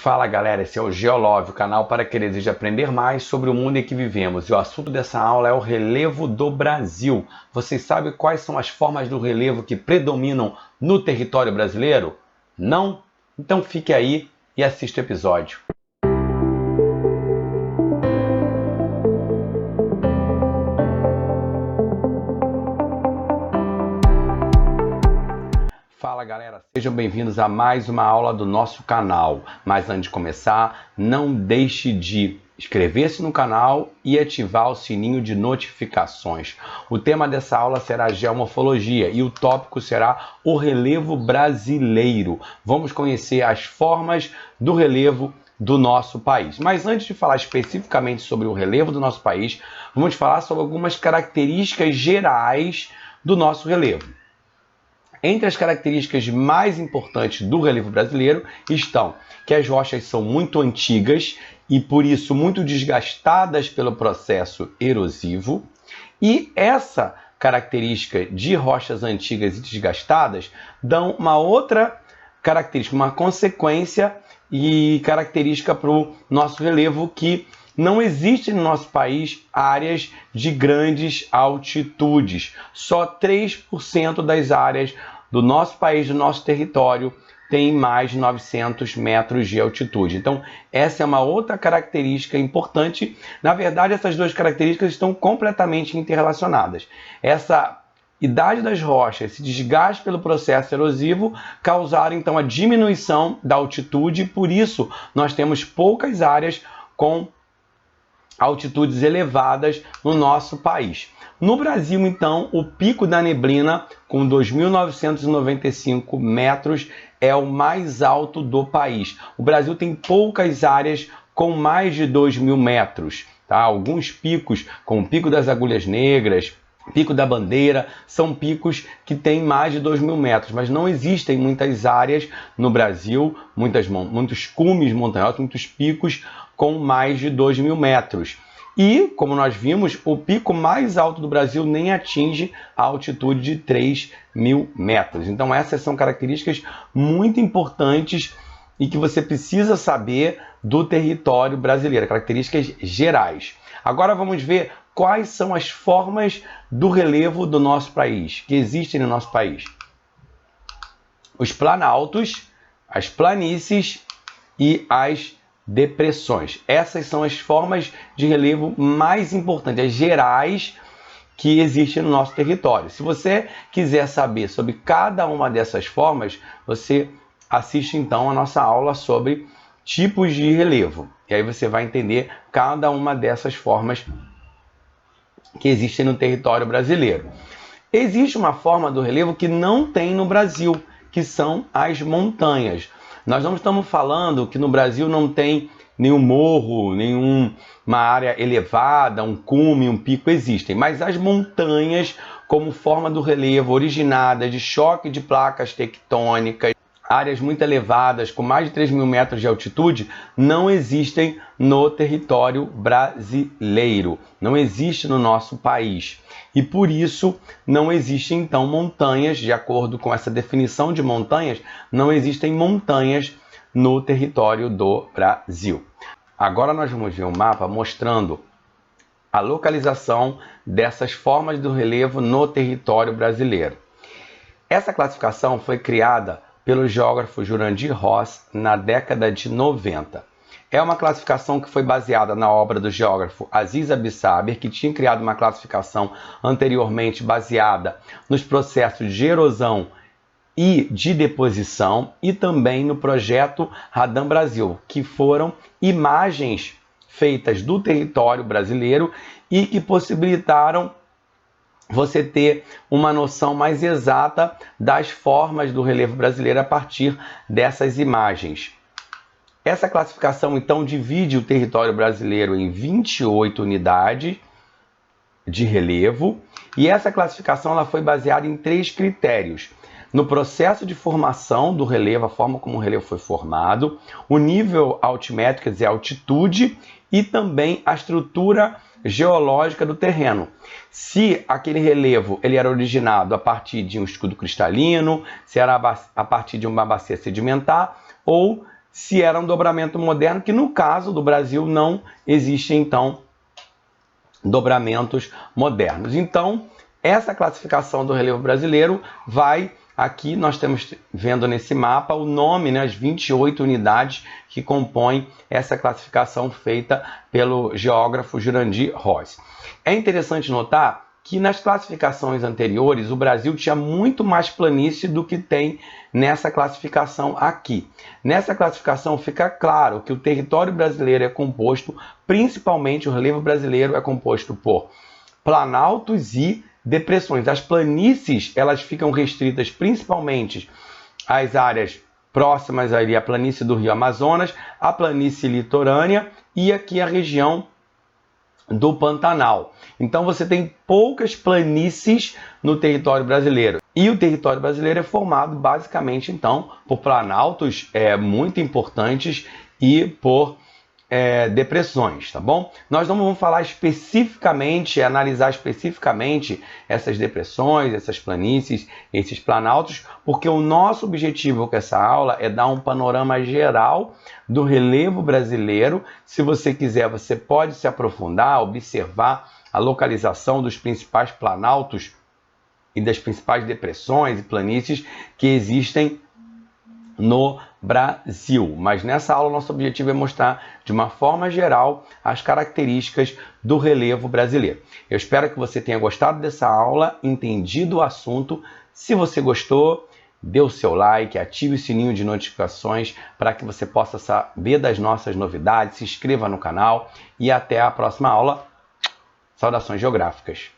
Fala galera, esse é o Geolove, o canal para quem deseja aprender mais sobre o mundo em que vivemos. E o assunto dessa aula é o relevo do Brasil. Vocês sabem quais são as formas do relevo que predominam no território brasileiro? Não? Então fique aí e assista o episódio. Fala galera, sejam bem-vindos a mais uma aula do nosso canal. Mas antes de começar, não deixe de inscrever-se no canal e ativar o sininho de notificações. O tema dessa aula será geomorfologia e o tópico será o relevo brasileiro. Vamos conhecer as formas do relevo do nosso país. Mas antes de falar especificamente sobre o relevo do nosso país, vamos falar sobre algumas características gerais do nosso relevo. Entre as características mais importantes do relevo brasileiro estão que as rochas são muito antigas e, por isso, muito desgastadas pelo processo erosivo. E essa característica de rochas antigas e desgastadas dão uma outra característica, uma consequência e característica para o nosso relevo que não existe no nosso país áreas de grandes altitudes. Só 3% das áreas do nosso país, do nosso território, tem mais de 900 metros de altitude. Então, essa é uma outra característica importante. Na verdade, essas duas características estão completamente interrelacionadas. Essa idade das rochas, esse desgaste pelo processo erosivo, causaram, então, a diminuição da altitude. Por isso, nós temos poucas áreas com altitudes elevadas no nosso país. No Brasil, então, o pico da neblina, com 2.995 metros, é o mais alto do país. O Brasil tem poucas áreas com mais de 2.000 metros. Tá? Alguns picos, como o Pico das Agulhas Negras, Pico da Bandeira, são picos que têm mais de 2.000 metros, mas não existem muitas áreas no Brasil, muitos cumes montanhosos, muitos picos com mais de 2.000 metros. E, como nós vimos, o pico mais alto do Brasil nem atinge a altitude de 3.000 metros. Então, essas são características muito importantes e que você precisa saber do território brasileiro, características gerais. Agora vamos ver quais são as formas do relevo do nosso país, que existem no nosso país. Os planaltos, as planícies e as depressões. Essas são as formas de relevo mais importantes, as gerais que existem no nosso território. Se você quiser saber sobre cada uma dessas formas, você assiste então a nossa aula sobre tipos de relevo. E aí você vai entender cada uma dessas formas que existem no território brasileiro. Existe uma forma do relevo que não tem no Brasil, que são as montanhas. Nós não estamos falando que no Brasil não tem nenhum morro, nenhuma área elevada, um cume, um pico, existem. Mas as montanhas, como forma do relevo originada de choque de placas tectônicas, áreas muito elevadas, com mais de 3.000 metros de altitude, não existem no território brasileiro. Não existe no nosso país. E por isso não existem, então, montanhas, de acordo com essa definição de montanhas, não existem montanhas no território do Brasil. Agora nós vamos ver um mapa mostrando a localização dessas formas do relevo no território brasileiro. Essa classificação foi criada pelo geógrafo Jurandir Ross na década de 90. É uma classificação que foi baseada na obra do geógrafo Aziz Absaber, que tinha criado uma classificação anteriormente baseada nos processos de erosão e de deposição, e também no projeto Radam Brasil, que foram imagens feitas do território brasileiro e que possibilitaram você ter uma noção mais exata das formas do relevo brasileiro a partir dessas imagens. Essa classificação, então, divide o território brasileiro em 28 unidades de relevo, e essa classificação ela foi baseada em 3 critérios. No processo de formação do relevo, a forma como o relevo foi formado, o nível altimétrico, quer dizer, a altitude, e também a estrutura geológica do terreno. Se aquele relevo ele era originado a partir de um escudo cristalino, se era a partir de uma bacia sedimentar, ou se era um dobramento moderno, que no caso do Brasil não existe, então, dobramentos modernos. Então, essa classificação do relevo brasileiro vai... Aqui nós estamos vendo nesse mapa o nome, né, as 28 unidades que compõem essa classificação feita pelo geógrafo Jurandir Ross. É interessante notar que nas classificações anteriores o Brasil tinha muito mais planície do que tem nessa classificação aqui. Nessa classificação fica claro que o território brasileiro é composto, principalmente o relevo brasileiro é composto por planaltos e depressões. As planícies, elas ficam restritas principalmente às áreas próximas ali à planície do Rio Amazonas, a planície litorânea e aqui a região do Pantanal. Então você tem poucas planícies no território brasileiro. E o território brasileiro é formado basicamente então por planaltos muito importantes e por depressões, tá bom? Nós não vamos falar especificamente, analisar especificamente essas depressões, essas planícies, esses planaltos, porque o nosso objetivo com essa aula é dar um panorama geral do relevo brasileiro. Se você quiser, você pode se aprofundar, observar a localização dos principais planaltos e das principais depressões e planícies que existem no Brasil. Mas nessa aula nosso objetivo é mostrar de uma forma geral as características do relevo brasileiro. Eu espero que você tenha gostado dessa aula, entendido o assunto. Se você gostou, dê o seu like, ative o sininho de notificações para que você possa saber das nossas novidades, se inscreva no canal e até a próxima aula. Saudações geográficas!